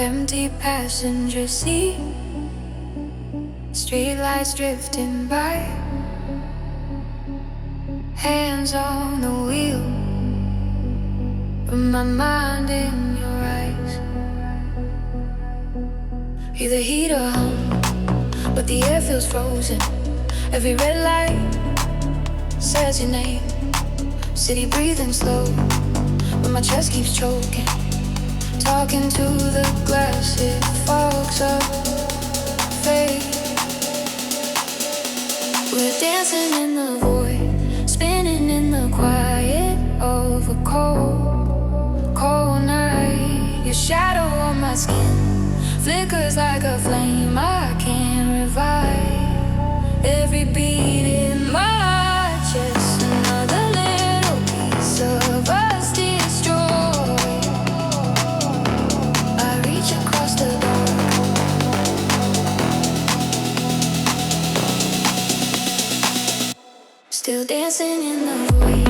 Empty passenger seat, streetlights drifting by, hands on the wheel, but my mind in your eyes. Hear the heater hum, but the air feels frozen. Every red light says your name. City breathing slow, but my chest keeps choking. Talking to the glass, it fogs up, fade. We're dancing in the void, spinning in the quiet of a cold, cold night. Your shadow on my skin flickers like a flame I can't revive. Every beat in my chest, another little piece of us destroyed. Across the dark, still dancing in the void.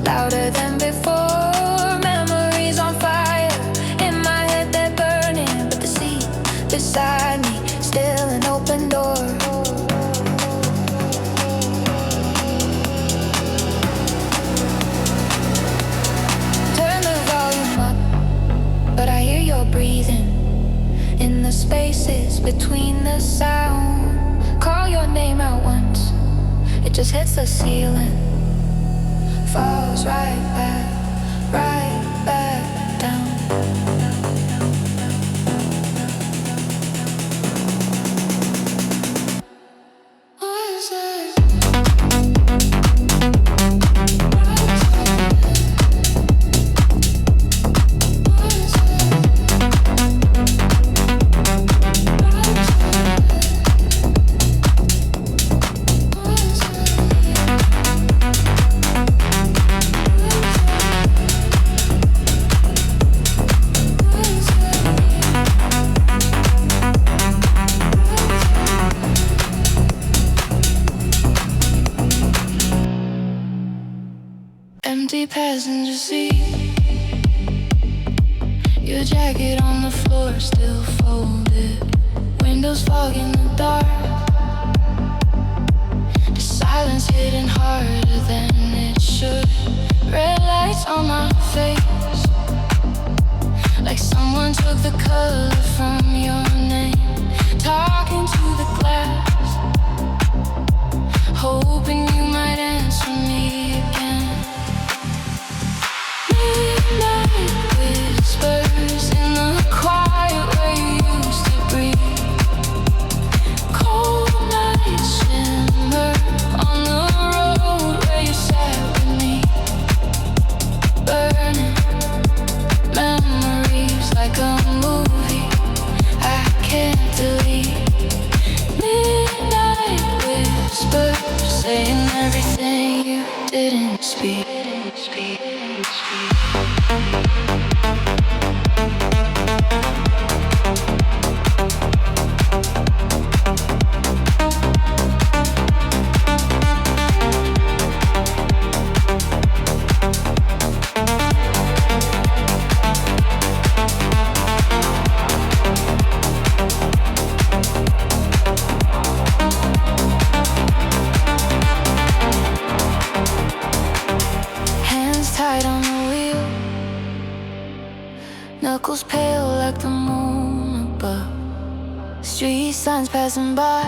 Louder than before, memories on fire. In my head they're burning, but the seat beside me still an open door. Turn the volume up, but I hear your breathing in the spaces between the sound. Call your name out once, it just hits the ceiling. Falls right back down. What is it? Empty passenger seat, your jacket on the floor still folded. Windows fog in the dark, the silence hitting harder than it should. Red lights on my face, like someone took the color from your name. Talking to the glass, hoping you might answer me again. Midnight whispers in the quiet where you used to breathe. Cold nights shimmer on the road where you sat with me. Burning memories like a movie I can't delete. Midnight whispers saying everything you didn't speak. Knuckles pale like the moon above. Street signs passing by,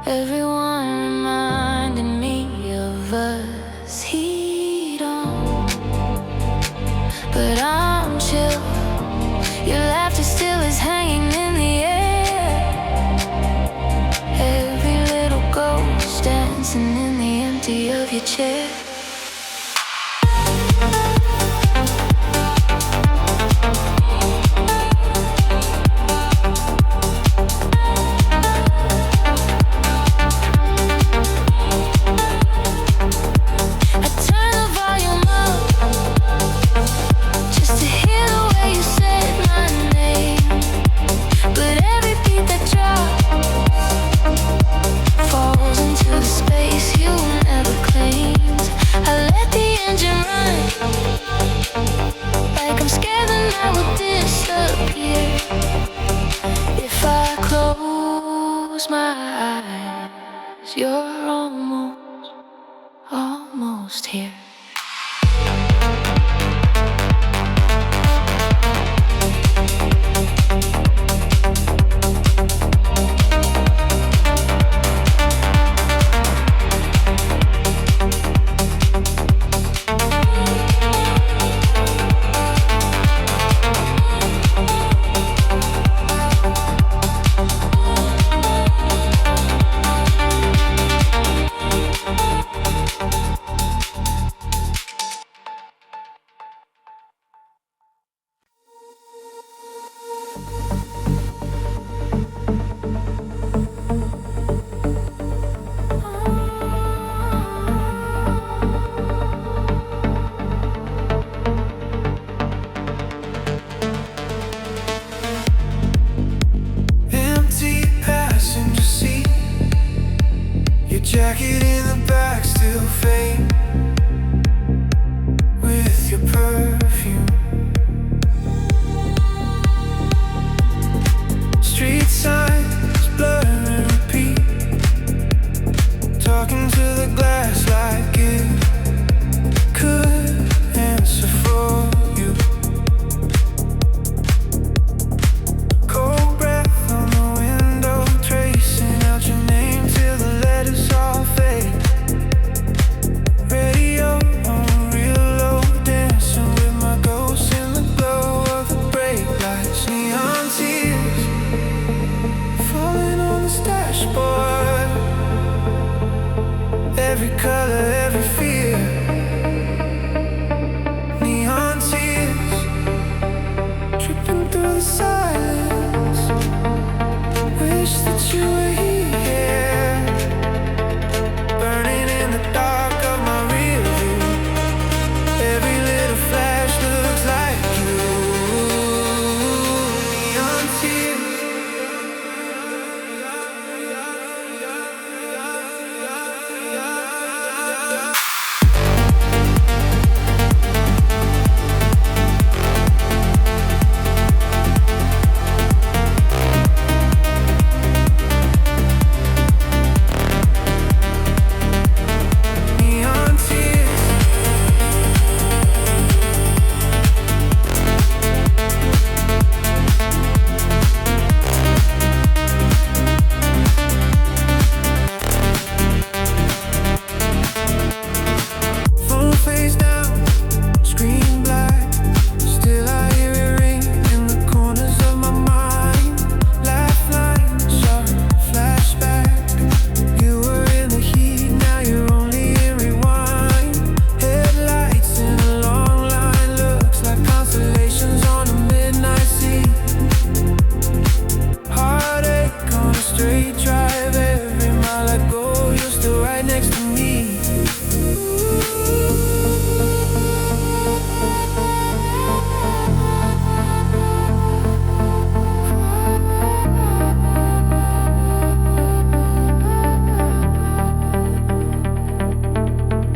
everyone reminding me of us. Heat on, but I'm chill. Your laughter still is hanging in the air. Every little ghost dancing in the empty empty of your chair. You're almost here. Jacket in the back, still fade with your perfume. Street signs blur and repeat, talking to the glass like it could answer for you. Cold breath on the window, tracing out your name till the letters all fade. Radio on real low, dancing with my ghost in the glow of the brake lights. Neon tears falling on this dashboard, every color, every fear. Neon tears dripping through the silence. Wish that you were here, burning in the dark of my rear view. Every little flash looks like you. Neon tears. Neon tears. Phone face down, screen black. Still I hear it ring in the corners of my mind. Lifeline, sharp flashback. You were in the heat, now you're only in rewind. Headlights in a long line, looks like constellations on a midnight sea. Heartache on a straight drive, every mile I go, you're still right next to me.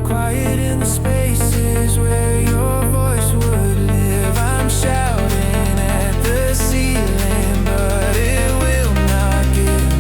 Quiet in the spaces where your voice would live. I'm shouting at the ceiling, but it will not give.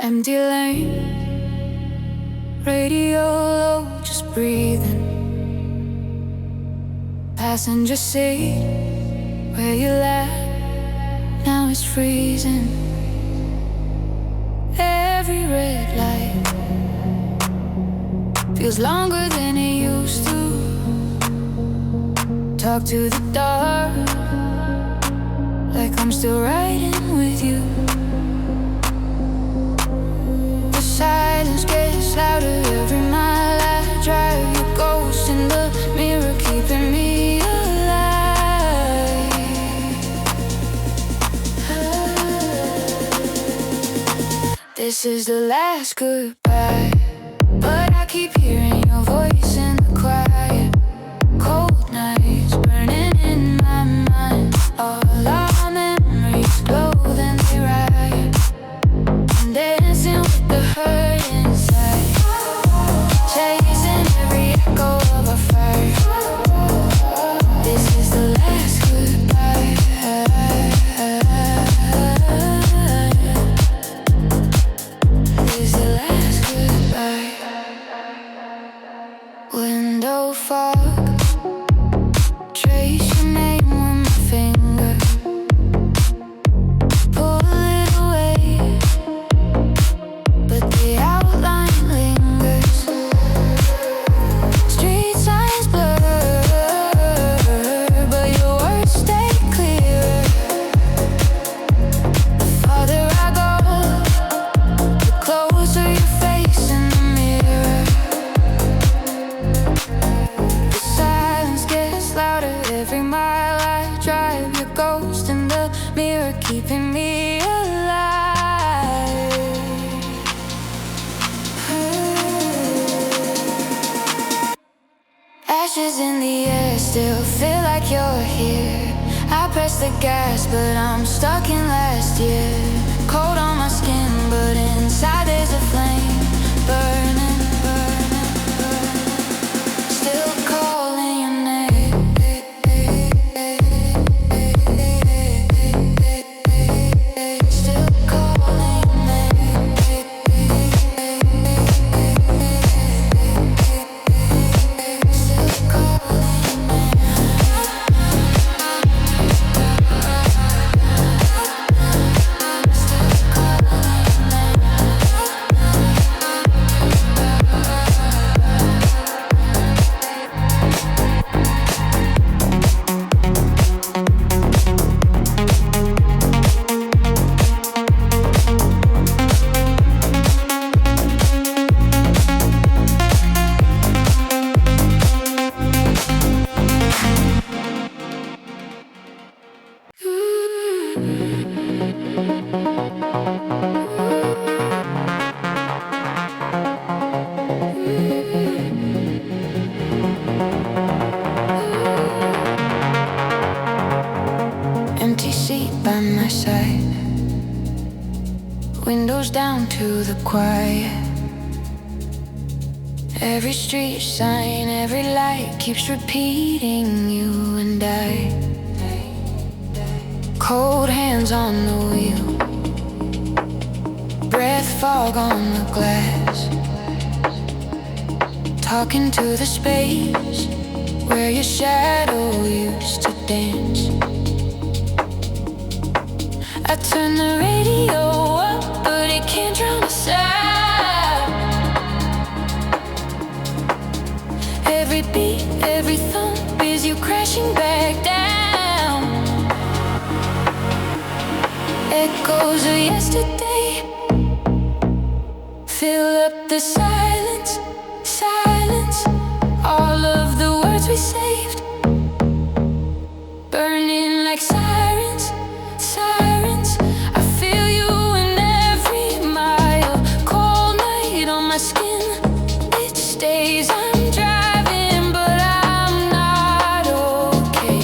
Empty lane, radio low, just breathing. Passenger seat, where you left, now it's freezing. Every red light feels longer than it used to. Talk to the dark, like I'm still riding with you. The silence gets louder every mile I drive. Your ghost in the mirror keeping me alive. This is the last goodbye, but I keep hearing your voice in the quiet. Cold nights burning in my mind. All our memories glow, then they riot. I'm dancing with the hurt inside, chasing every echo of a fire. This is the last goodbye. This is the last goodbye. Window fog, trace your name with my finger. Pull it away, but the outline lingers. Street signs blur, but your words stay clearer. The farther I go, the closer your face in the mirror. The silence gets louder every mile I drive. Your ghost in the mirror keeping me alive. Ashes in the air, still feel like you're here. I press the gas, but I'm stuck in last year. Cold on my skin, but inside there's a flame. Burning, burning, burning. Still calling your name. Still calling your name. Still calling your empty seat by my side, windows down to the quiet. Every street sign, every light keeps repeating you and I. Cold hands on the wheel, breath fog on the glass. Talking to the space where your shadow used to dance. I turn the radio up, but it can't drown the sound. Every beat, every thump is you crashing back down. Echoes of yesterday fill up the silence, silence. All of the words we saved, burning like sirens, sirens. I feel you in every mile. Cold night on my skin, it stays. I'm driving, but I'm not okay.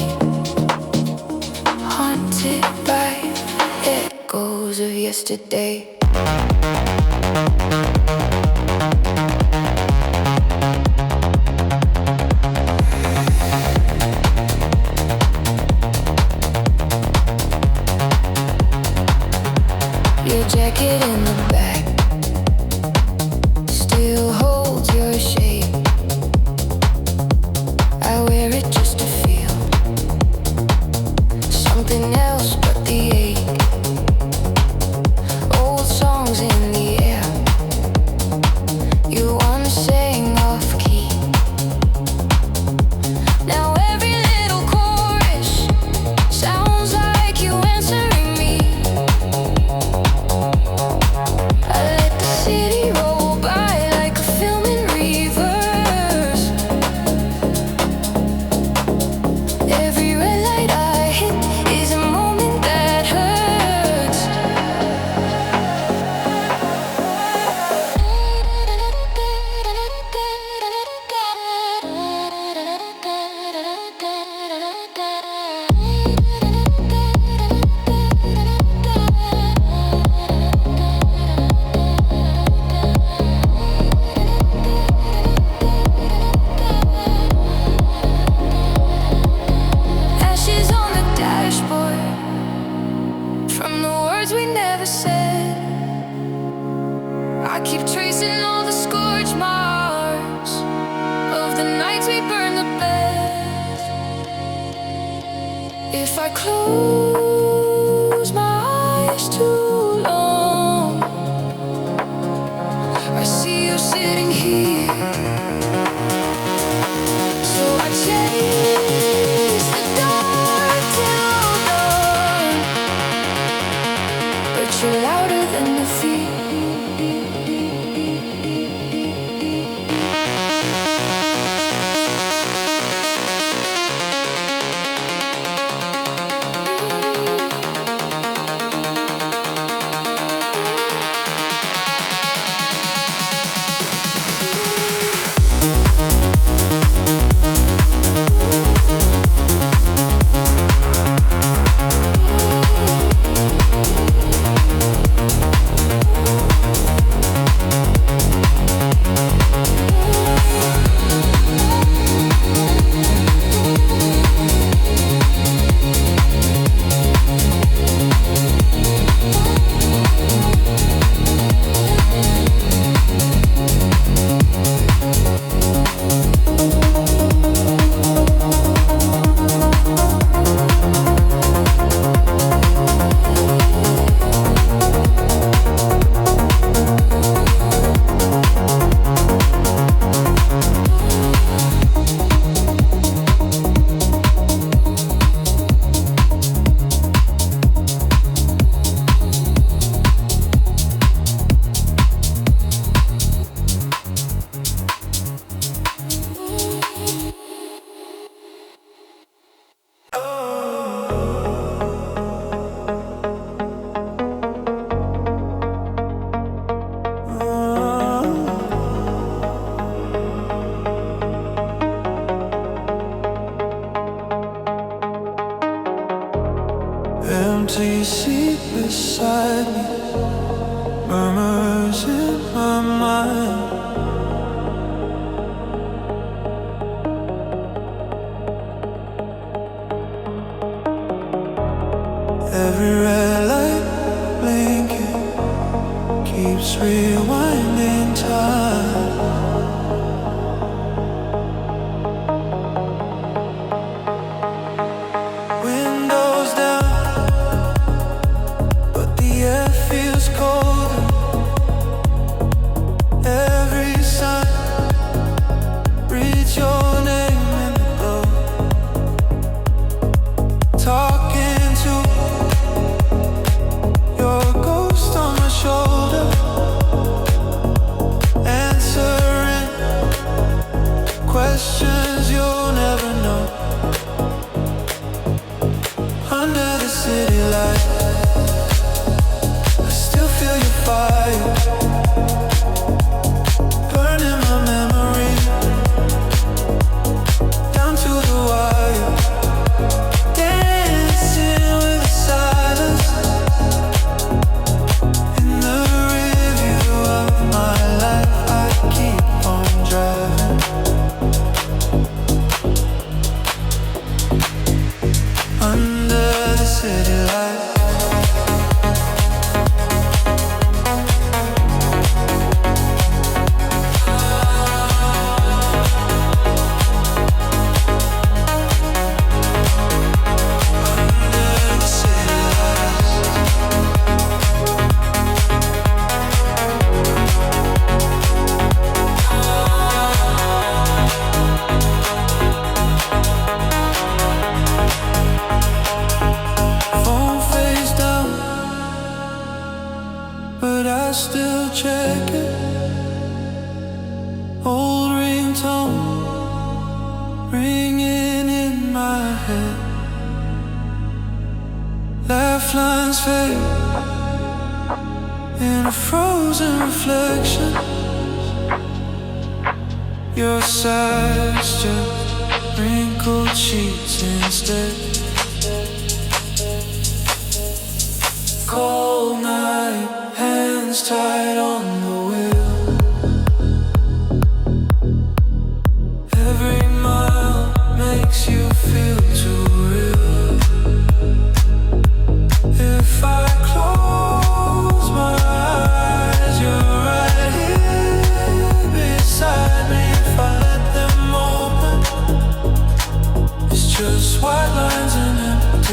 Haunted by echoes of yesterday. Your jacket in the back, If I close my eyes too long, I see you sitting here. So I chase the dark till dawn, but you're louder than the fear. Empty seat beside me, murmurs in my mind. Every red light blinking keeps rewinding time. Windows down, but the air feels colder. Every sign reads your name in the glow. Talking to your ghost on my shoulder, answering questions you'll never know. Under the city light, I still feel your fire, burning my memory down to the wire. Dancing with the silence in the review of my life. I keep on driving under the city light. Phone face down, but I still check it. Old ringtone ringing in my head. Lifelines fade in a frozen reflection. Your sighs just wrinkled sheets instead. Cold night, hands tied on the wheel. Every mile makes you feel too real. If I close my eyes, you're right here beside me. If I let them open, it's just white lines and empty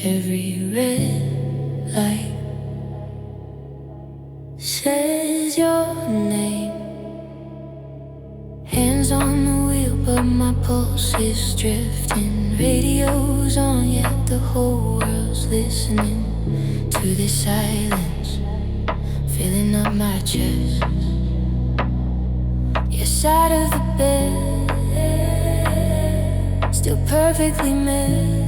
Every red light says your name. Hands on the wheel, but my pulse is drifting. Radio's on, yet the whole world's listening to this silence filling up my chest. Your side of the bed, still perfectly met.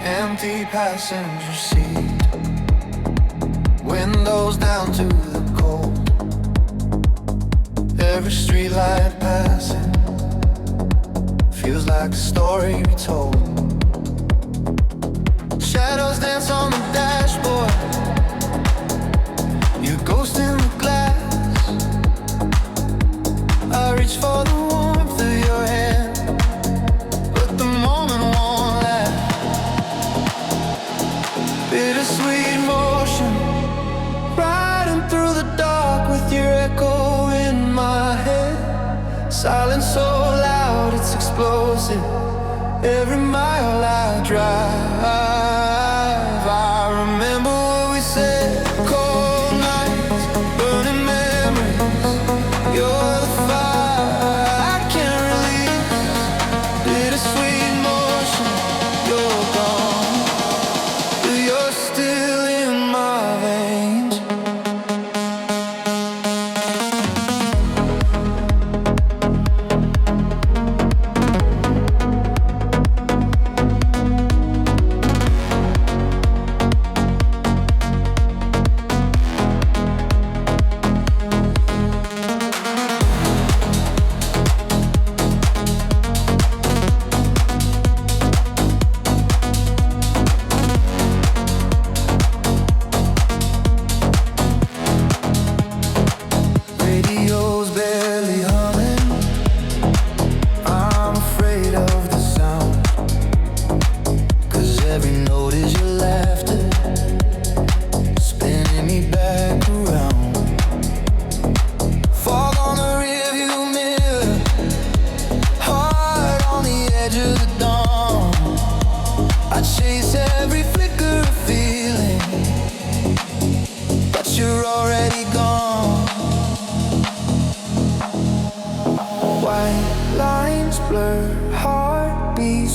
Empty passenger seat, windows down to the cold. Every street light passing feels like a story retold. Shadows dance on the dashboard, you ghost in the glass. I reach for the warmth of your hand, but the moment won't last. Bittersweet motion, riding through the dark with your echo in my head. Silence so loud, it's explosive. Every mile I drive, I remember what we said. Cold nights, burning memories.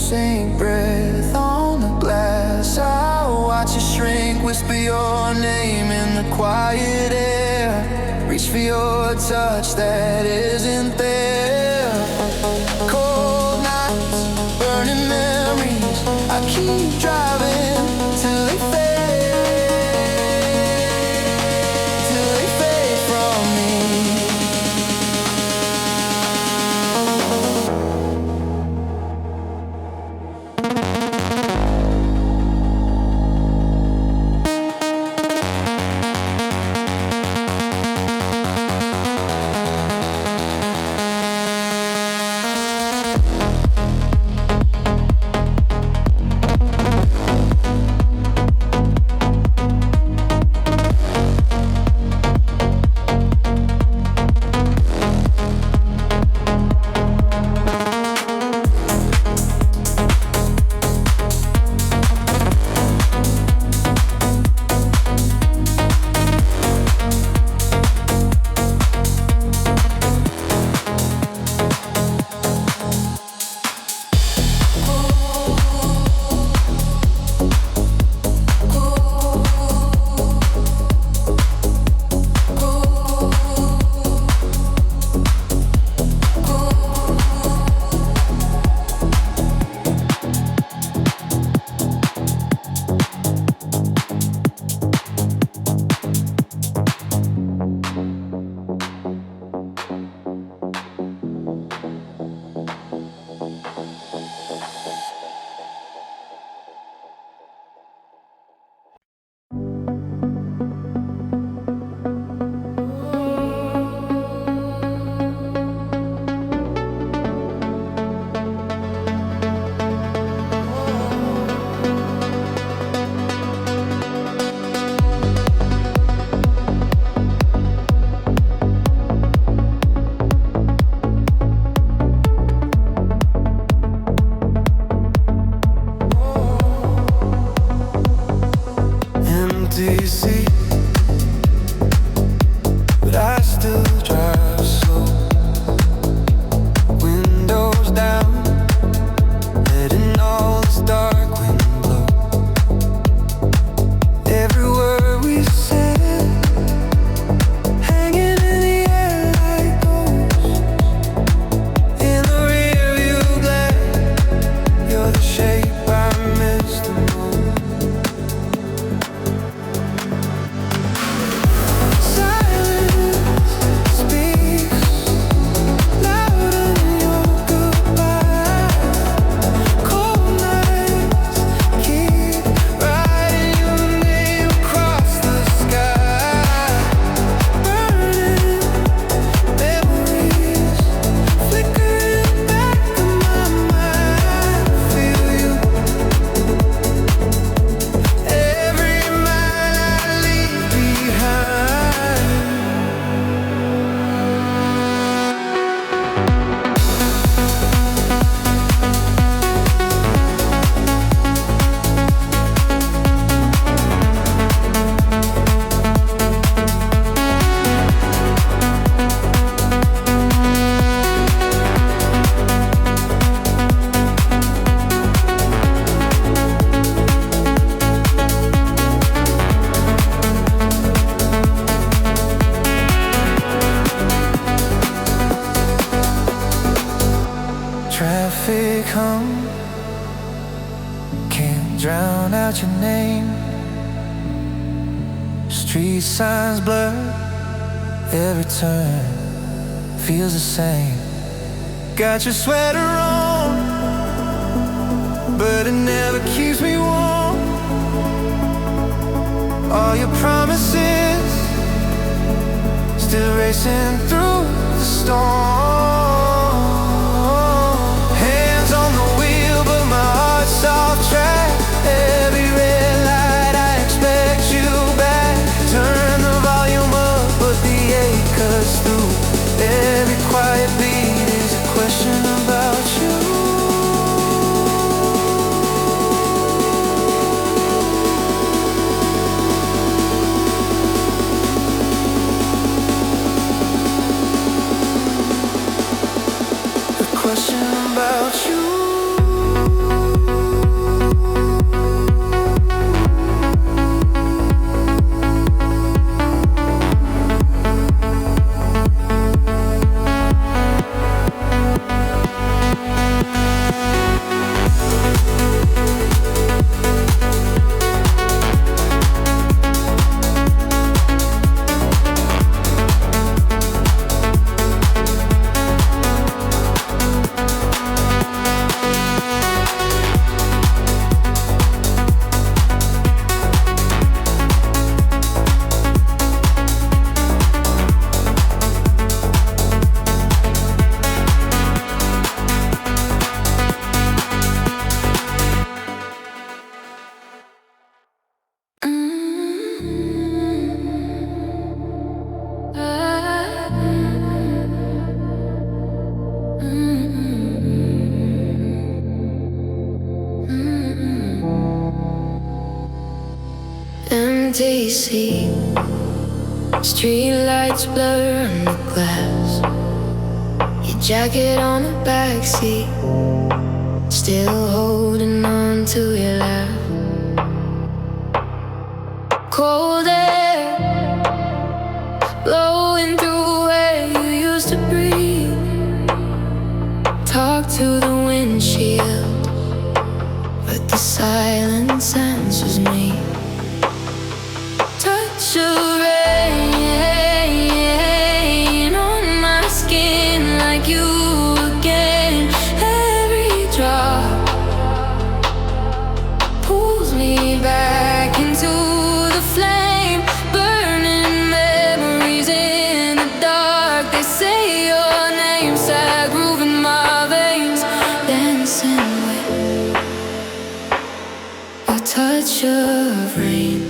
sink, breath on the glass. I'll watch you shrink, whisper your name in the quiet air. Reach for your touch that isn't there. Cold nights, burning memories. I keep driving till they fade from me. DC, but I still drive slow. Windows down, letting all this dark wind blow. Every word we said, hanging in the air like ghosts. In the rearview glare, you're the shape I missed the most. Traffic hum, can't drown out your name. Street signs blur, every turn feels the same. Got your sweater on, but it never keeps me warm. All your promises still racing through the storm. Off track, every red light, I expect you back. Turn the volume up, but the ache cuts through. Every quiet beat is a question about you. A question about you. empty sea. Street lights blur on the glass. Your jacket on the backseat, still holding on to your laugh. Cold air blowing through where you used to breathe. Talk to the windshield, but the silence answers me. Touch of rain on my skin, like you again. Every drop pulls me back into the flame, burning memories in the dark. They say your name, sad groove in my veins, dancing with a touch of rain.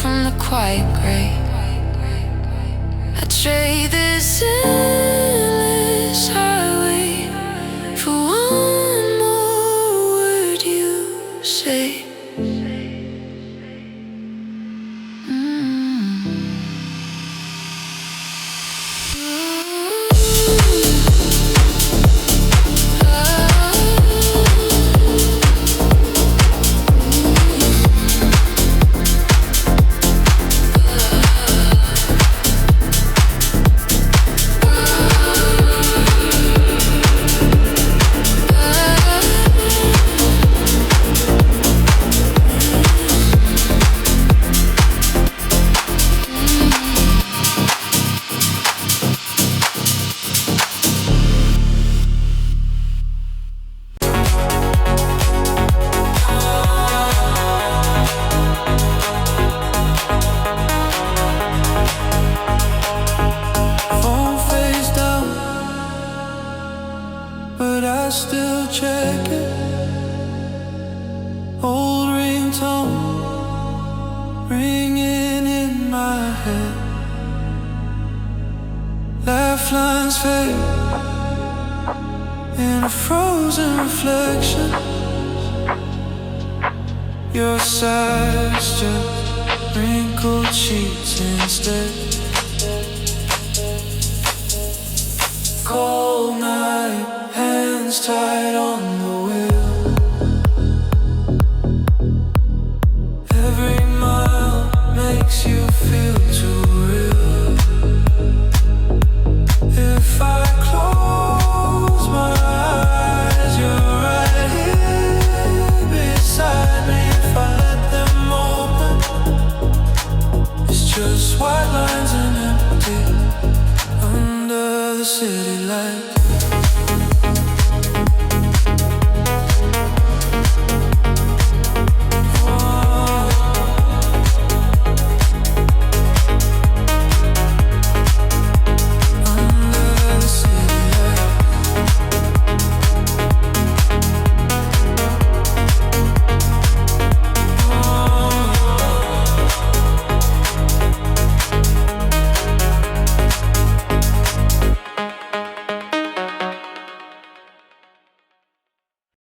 From the quiet gray, I trade this endless highway for one more word you say. I still check it. Old ringtone ringing in my head. Lifelines fade in a frozen reflection. Your sighs just wrinkled sheets instead. Cold night, hands tied on the wheel. Every mile makes you feel too real. If I close my eyes, you're right here beside me. If I let them open, it's just white lines and empty under the city lights.